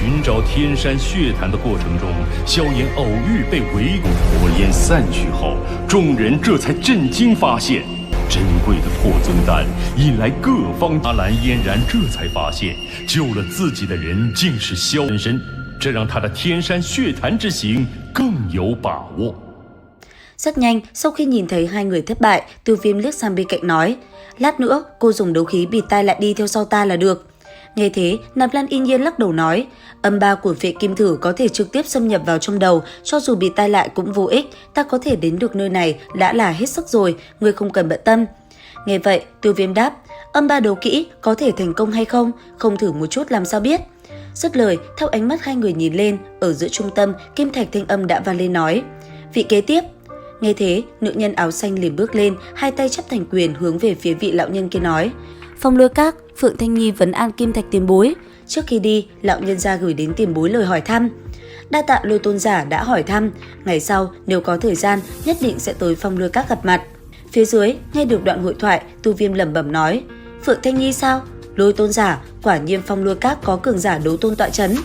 寻找天山血潭的过程中，萧炎偶遇被围攻，火焰散去后，众人这才震惊发现，珍贵的破尊丹引来各方。阿兰嫣然这才发现，救了自己的人竟是萧本身，这让他的天山血潭之行更有把握。Rất nhanh, sau khi nhìn thấy hai người thất bại, Tiêu Viêm liếc sang bên cạnh nói, lát nữa cô dùng đấu khí bịt tai lại đi theo sau ta là được. Nghe thế, Nạp Lan Yên Nhiên lắc đầu nói, âm ba của Phệ Kim Thử có thể trực tiếp xâm nhập vào trong đầu, cho dù bịt tai lại cũng vô ích, ta có thể đến được nơi này đã là hết sức rồi, ngươi không cần bận tâm. Nghe vậy, Tiêu Viêm đáp, âm ba đấu kỹ có thể thành công hay không, không thử một chút làm sao biết. Dứt lời, theo ánh mắt hai người nhìn lên, ở giữa trung tâm, kim thạch thanh âm đã vang lên nói, vị kế tiếp. Nghe thế, nữ nhân áo xanh liền bước lên, hai tay chắp thành quyền hướng về phía vị lão nhân kia nói, Phong Lôi Các, Phượng Thanh Nhi vấn an kim thạch tiền bối. Trước khi đi, lão nhân gia gửi đến tiền bối lời hỏi thăm. Đa tạ Lôi tôn giả đã hỏi thăm, ngày sau nếu có thời gian nhất định sẽ tới Phong Lôi Các gặp mặt. Phía dưới, nghe được đoạn hội thoại, Tiêu Viêm lẩm bẩm nói, Phượng Thanh Nhi sao? Lôi tôn giả, quả nhiên Phong Lôi Các có cường giả đấu tôn tọa chấn.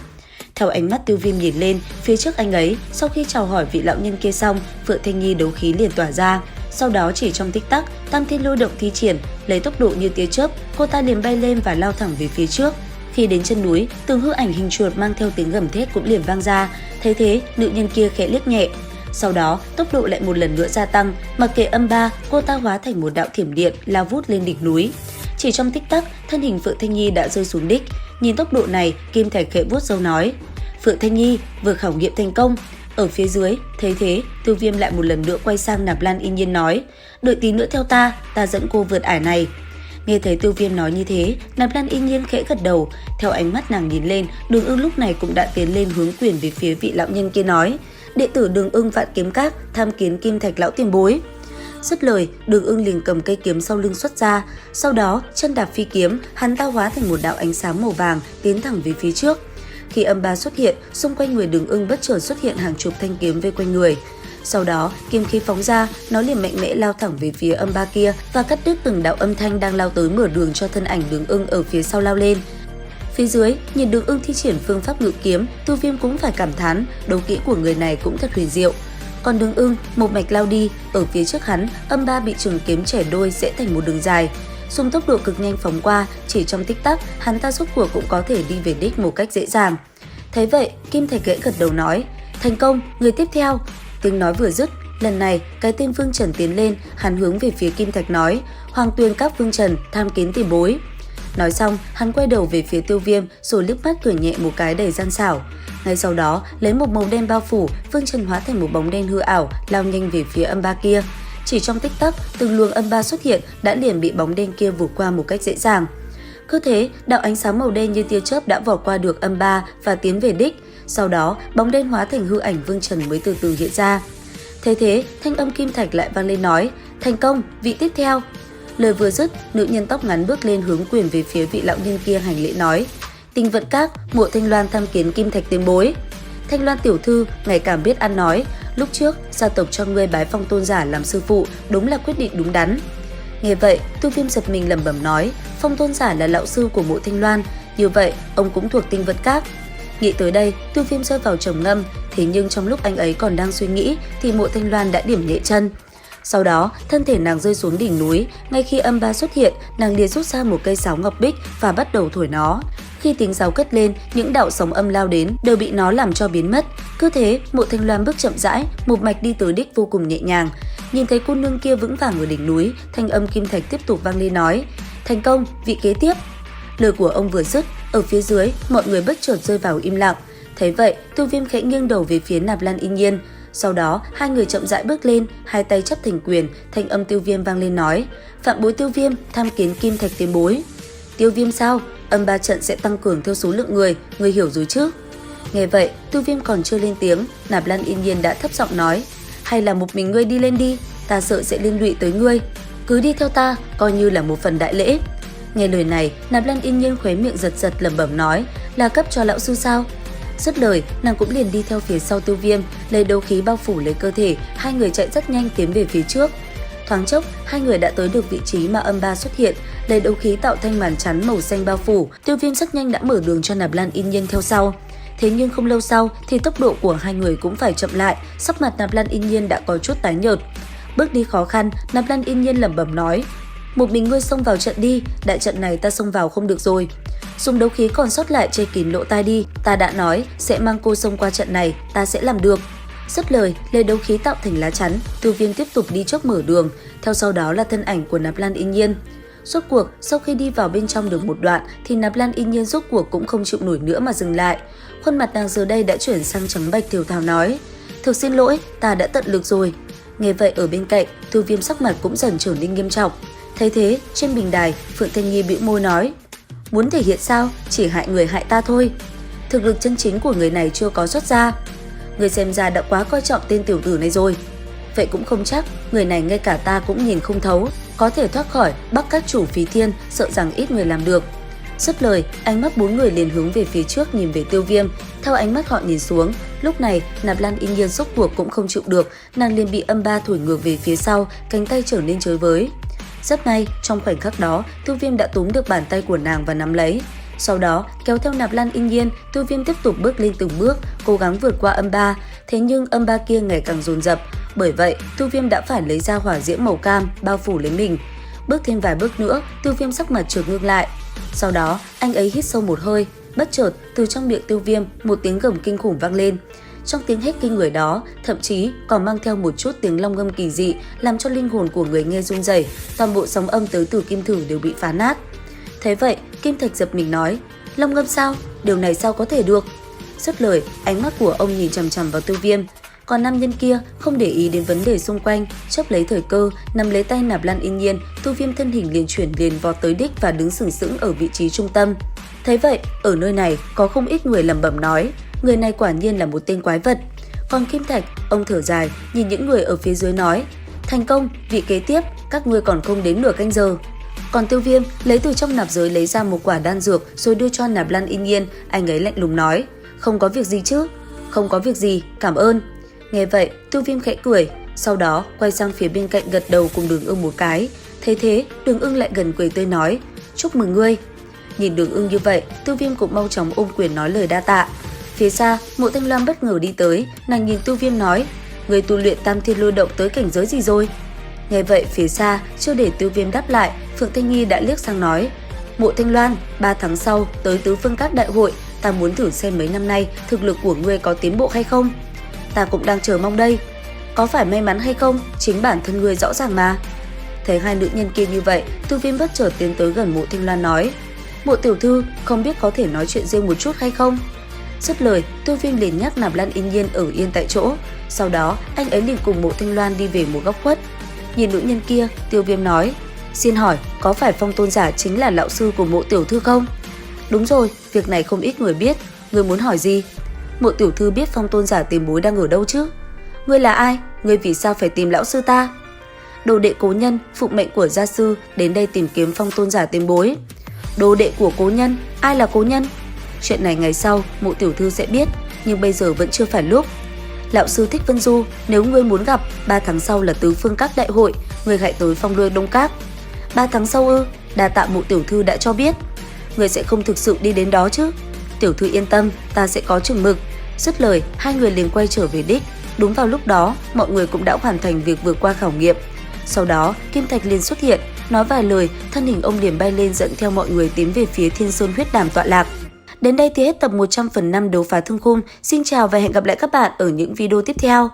Theo ánh mắt Tiêu Viêm nhìn lên, phía trước anh ấy, sau khi chào hỏi vị lão nhân kia xong, Phượng Thanh Nhi đấu khí liền tỏa ra. Sau đó chỉ trong tích tắc, Tam Thiên Lôi Động thi triển, lấy tốc độ như tia chớp, cô ta liền bay lên và lao thẳng về phía trước. Khi đến chân núi, từng hư ảnh hình chuột mang theo tiếng gầm thét cũng liền vang ra. Thấy thế, nữ nhân kia khẽ liếc nhẹ. Sau đó, tốc độ lại một lần nữa gia tăng, mặc kệ âm ba, cô ta hóa thành một đạo thiểm điện lao vút lên đỉnh núi. Chỉ trong tích tắc, thân hình Phượng Thanh Nhi đã rơi xuống đích. Nhìn tốc độ này, Kim Thạch khẽ vuốt râu nói, Phượng Thanh Nhi vừa khảo nghiệm thành công. Ở phía dưới, thấy thế, Tiêu Viêm lại một lần nữa quay sang Nạp Lan Yên Nhiên nói, đợi tí nữa theo ta dẫn cô vượt ải này. Nghe thấy Tiêu Viêm nói như thế, Nạp Lan Yên Nhiên khẽ gật đầu. Theo ánh mắt nàng nhìn lên, Đường Ưng lúc này cũng đã tiến lên hướng quyền về phía vị lão nhân kia nói, đệ tử Đường Ưng Vạn Kiếm Các tham kiến Kim Thạch lão tiền bối. Dứt lời, Đường Ưng liền cầm cây kiếm sau lưng xuất ra, sau đó chân đạp phi kiếm, hắn ta hóa thành một đạo ánh sáng màu vàng tiến thẳng về phía trước. Khi âm ba xuất hiện, xung quanh người Đường Ưng bất chợt xuất hiện hàng chục thanh kiếm vây quanh người. Sau đó, kiếm khí phóng ra, nó liền mạnh mẽ lao thẳng về phía âm ba kia và cắt đứt từng đạo âm thanh đang lao tới, mở đường cho thân ảnh Đường Ưng ở phía sau lao lên. Phía dưới, nhìn Đường Ưng thi triển phương pháp ngự kiếm, Tiêu Viêm cũng phải cảm thán, đấu kỹ của người này cũng thật huyền diệu. Còn Đường Ưng một mạch lao đi, ở phía trước hắn, âm ba bị trường kiếm chẻ đôi sẽ thành một đường dài. Dùng tốc độ cực nhanh phóng qua, chỉ trong tích tắc, hắn ta rốt cuộc cũng có thể đi về đích một cách dễ dàng. Thấy vậy, Kim Thạch gật đầu nói, thành công, người tiếp theo. Tiếng nói vừa dứt, lần này cái tên Vương Trần tiến lên, hắn hướng về phía Kim Thạch nói, Hoàng Tuyền Các Vương Trần tham kiến tiền bối. Nói xong, hắn quay đầu về phía Tiêu Viêm rồi liếc mắt cười nhẹ một cái đầy gian xảo. Ngay sau đó, lấy một màu đen bao phủ, Vương Trần hóa thành một bóng đen hư ảo, lao nhanh về phía âm ba kia. Chỉ trong tích tắc, từng luồng âm ba xuất hiện đã liền bị bóng đen kia vụt qua một cách dễ dàng. Cứ thế, đạo ánh sáng màu đen như tia chớp đã vỏ qua được âm ba và tiến về đích. Sau đó, bóng đen hóa thành hư ảnh Vương Trần mới từ từ hiện ra. Thế thế, thanh âm Kim Thạch lại vang lên nói, thành công, vị tiếp theo. Lời vừa dứt, nữ nhân tóc ngắn bước lên hướng quyền về phía vị lão nhân kia hành lễ nói, Tinh Vận Các, Mộ Thanh Loan tham kiến Kim Thạch tiền bối. Thanh Loan tiểu thư ngày càng biết ăn nói, lúc trước gia tộc cho ngươi bái Phong tôn giả làm sư phụ, đúng là quyết định đúng đắn. Nghe vậy, Tiêu Viêm giật mình lẩm bẩm nói, Phong tôn giả là lão sư của Mộ Thanh Loan, như vậy ông cũng thuộc Tinh Vận Các. Nghĩ tới đây, Tiêu Viêm rơi vào trầm ngâm, thế nhưng trong lúc anh ấy còn đang suy nghĩ thì Mộ Thanh Loan đã điểm nhẹ chân. Sau đó, thân thể nàng rơi xuống đỉnh núi, ngay khi âm ba xuất hiện, nàng liền rút ra một cây sáo ngọc bích và bắt đầu thổi nó. Khi tiếng sáo cất lên, những đạo sóng âm lao đến đều bị nó làm cho biến mất. Cứ thế, Mộ Thanh Loan bước chậm rãi, một mạch đi tới đích vô cùng nhẹ nhàng. Nhìn thấy cô nương kia vững vàng ở đỉnh núi, thanh âm Kim Thạch tiếp tục vang lên nói, thành công, vị kế tiếp. Lời của ông vừa dứt, ở phía dưới, mọi người bất chợt rơi vào im lặng. Thấy vậy, Tiêu Viêm khẽ nghiêng đầu về phía Nạp Lan Yên Nhiên. Sau đó, hai người chậm rãi bước lên, hai tay chắp thành quyền, thanh âm Tiêu Viêm vang lên nói, Phạm bối Tiêu Viêm tham kiến Kim Thạch tiền bối. Tiêu Viêm sao? Âm ba trận sẽ tăng cường theo số lượng người hiểu rồi chứ? Nghe vậy, Tiêu Viêm còn chưa lên tiếng, Nạp Lan Yên Nhiên đã thấp giọng nói, hay là một mình ngươi đi lên đi, ta sợ sẽ liên lụy tới ngươi. Cứ đi theo ta, coi như là một phần đại lễ. Nghe lời này, Nạp Lan Yên Nhiên khóe miệng giật giật lẩm bẩm nói, là cấp cho lão sư sao? Dứt lời, nàng cũng liền đi theo phía sau Tiêu Viêm, lấy đấu khí bao phủ lấy cơ thể, hai người chạy rất nhanh tiến về phía trước. Thoáng chốc, hai người đã tới được vị trí mà âm ba xuất hiện, lấy đấu khí tạo thành màn chắn màu xanh bao phủ. Tiêu Viêm rất nhanh đã mở đường cho Nạp Lan Yên Nhiên theo sau. Thế nhưng không lâu sau thì tốc độ của hai người cũng phải chậm lại, sắc mặt Nạp Lan Yên Nhiên đã có chút tái nhợt. Bước đi khó khăn, Nạp Lan Yên Nhiên lẩm bẩm nói: "Một mình ngươi xông vào trận đi, đại trận này ta xông vào không được rồi. Dùng đấu khí còn sót lại che kín lỗ tai đi, ta đã nói sẽ mang cô xông qua trận này, ta sẽ làm được." Dứt lời, lấy đấu khí tạo thành lá chắn, Tiêu Viêm tiếp tục đi trước mở đường, theo sau đó là thân ảnh của Nạp Lan Yên Nhiên. Rốt cuộc, sau khi đi vào bên trong được một đoạn thì Nạp Lan Yên Nhiên rốt cuộc cũng không chịu nổi nữa mà dừng lại. Khuôn mặt nàng giờ đây đã chuyển sang trắng bệch, thều thào nói: "Thực xin lỗi, ta đã tận lực rồi." Nghe vậy ở bên cạnh, Tiêu Viêm sắc mặt cũng dần trở nên nghiêm trọng. Thấy thế, trên bình đài, Phượng Thanh Nhi bĩu môi nói: "Muốn thể hiện sao? Chỉ hại người hại ta thôi. Thực lực chân chính của người này chưa có xuất ra. Người xem ra đã quá coi trọng tên tiểu tử này rồi. Vậy cũng không chắc, người này ngay cả ta cũng nhìn không thấu, có thể thoát khỏi Bắc các chủ Phí Thiên, sợ rằng ít người làm được." Dứt lời, ánh mắt bốn người liền hướng về phía trước nhìn về Tiêu Viêm. Theo ánh mắt họ nhìn xuống, lúc này Nạp Lan Yên Nhiên rốt cuộc cũng không chịu được, nàng liền bị âm ba thổi ngược về phía sau, cánh tay trở nên chới với. Rất may, trong khoảnh khắc đó, Tiêu Viêm đã túm được bàn tay của nàng và nắm lấy. Sau đó, kéo theo Nạp Lan Yên Nhiên, Tiêu Viêm tiếp tục bước lên từng bước, cố gắng vượt qua âm ba. Thế nhưng âm ba kia ngày càng dồn dập, bởi vậy Tiêu Viêm đã phải lấy ra hỏa diễm màu cam bao phủ lấy mình. Bước thêm vài bước nữa, Tiêu Viêm sắc mặt chợt ngưng lại. Sau đó, anh ấy hít sâu một hơi, bất chợt từ trong miệng Tiêu Viêm một tiếng gầm kinh khủng vang lên. Trong tiếng hét kinh người đó, thậm chí còn mang theo một chút tiếng long ngâm kỳ dị, làm cho linh hồn của người nghe run rẩy, toàn bộ sóng âm tới từ kim thử đều bị phá nát. Thế vậy, Kim Thạch giật mình nói: "Long ngâm sao? Điều này sao có thể được?" Dứt lời, ánh mắt của ông nhìn chằm chằm vào Tiêu Viêm. Còn nam nhân kia không để ý đến vấn đề xung quanh, chớp lấy thời cơ, nắm lấy tay Nạp Lan Yên Nhiên, Tiêu Viêm thân hình liền chuyển liền vọt tới đích và đứng sừng sững ở vị trí trung tâm. Thấy vậy, ở nơi này có không ít người lẩm bẩm nói: người này quả nhiên là một tên quái vật. Còn Kim Thạch, ông thở dài, nhìn những người ở phía dưới nói: "Thành công, vị kế tiếp, các ngươi còn không đến nửa canh giờ." Còn Tiêu Viêm lấy từ trong nạp giới lấy ra một quả đan dược rồi đưa cho Nạp Lan Yên Nhiên, anh ấy lạnh lùng nói: "Không có việc gì chứ?" "Không có việc gì, cảm ơn." Nghe vậy, Tiêu Viêm khẽ cười, sau đó quay sang phía bên cạnh gật đầu cùng Đường Ưng một cái. Thấy thế, Đường Ưng lại gần cười tươi nói: "Chúc mừng ngươi." Nhìn Đường Ưng như vậy, Tiêu Viêm cũng mau chóng ôm quyền nói lời đa tạ. Phía xa, Mộ Thanh Loan bất ngờ đi tới, nàng nhìn Tiêu Viêm nói: "Người tu luyện Tam Thiên Lôi Động tới cảnh giới gì rồi?" Nghe vậy, phía xa, chưa để Tiêu Viêm đáp lại, Phượng Thanh Nhi đã liếc sang nói: "Mộ Thanh Loan, 3 tháng sau tới Tứ Phương Các đại hội, ta muốn thử xem mấy năm nay thực lực của ngươi có tiến bộ hay không." "Ta cũng đang chờ mong đây." "Có phải may mắn hay không, chính bản thân ngươi rõ ràng mà." Thấy hai nữ nhân kia như vậy, Tiêu Viêm bất chợt tiến tới gần Mộ Thanh Loan nói: "Mộ tiểu thư, không biết có thể nói chuyện riêng một chút hay không?" Dứt lời, Tiêu Viêm liền nhắc Nạp Lan Yên Nhiên ở yên tại chỗ. Sau đó, anh ấy liền cùng Mộ Thanh Loan đi về một góc khuất. Nhìn nữ nhân kia, Tiêu Viêm nói: "Xin hỏi, có phải Phong Tôn giả chính là lão sư của Mộ tiểu thư không?" "Đúng rồi, việc này không ít người biết. Ngươi muốn hỏi gì?" "Mộ tiểu thư biết Phong Tôn giả tiền bối đang ở đâu chứ?" "Ngươi là ai? Ngươi vì sao phải tìm lão sư ta?" "Đồ đệ cố nhân, phụng mệnh của gia sư, đến đây tìm kiếm Phong Tôn giả tiền bối." "Đồ đệ của cố nhân? Ai là cố nhân?" "Chuyện này ngày sau Mộ tiểu thư sẽ biết, nhưng bây giờ vẫn chưa phải lúc." "Lão sư thích Vân Du, nếu ngươi muốn gặp, 3 tháng sau là Tứ Phương Các đại hội, ngươi hãy tới Phong Lôi Đông Các." "3 tháng sau ư? Đa tạ Mộ tiểu thư đã cho biết." "Ngươi sẽ không thực sự đi đến đó chứ?" "Tiểu thư yên tâm, ta sẽ có chừng mực." Dứt lời, hai người liền quay trở về đích. Đúng vào lúc đó, mọi người cũng đã hoàn thành việc vượt qua khảo nghiệm. Sau đó, Kim Thạch liền xuất hiện, nói vài lời, thân hình ông liền bay lên dẫn theo mọi người tiến về phía Thiên Sơn Huyết Đàm tọa lạc. Đến đây thì hết tập 100/5 Đấu Phá Thương Khung. Xin chào và hẹn gặp lại các bạn ở những video tiếp theo.